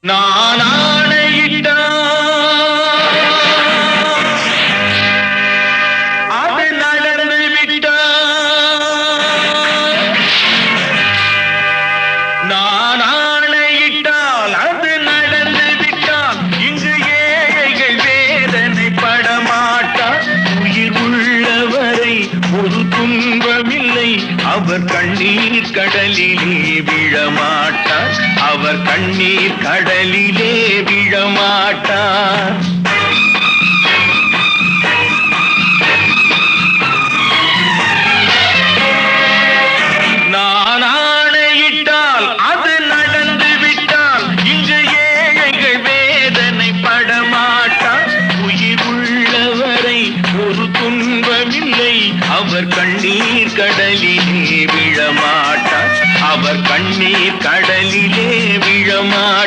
நான் ஆணையிட்டா அது நடந்து விட்டா நான் ஆணையிட்டால் அது நடந்து விட்டால் இங்கு ஏழைகள் வேதனை படமாட்டார் உயிர் உள்ளவரை ஒரு துன்பமில்லை அவர் கண்ணீர் கடலிலே விழமாட்டார் அவர் கண்ணீர் கடலிலே விழமாட்டார் நான் ஆணையிட்டால் அது நடந்து விட்டால் இங்கு ஏழைகள் வேதனை படமாட்டார் உயிர் உள்ளவரை ஒரு துன்பமில்லை அவர் கண்ணீர் கடலிலே விழமாட்டார் அவர் கண்ணீர் கடலிலே விழமாட்டார்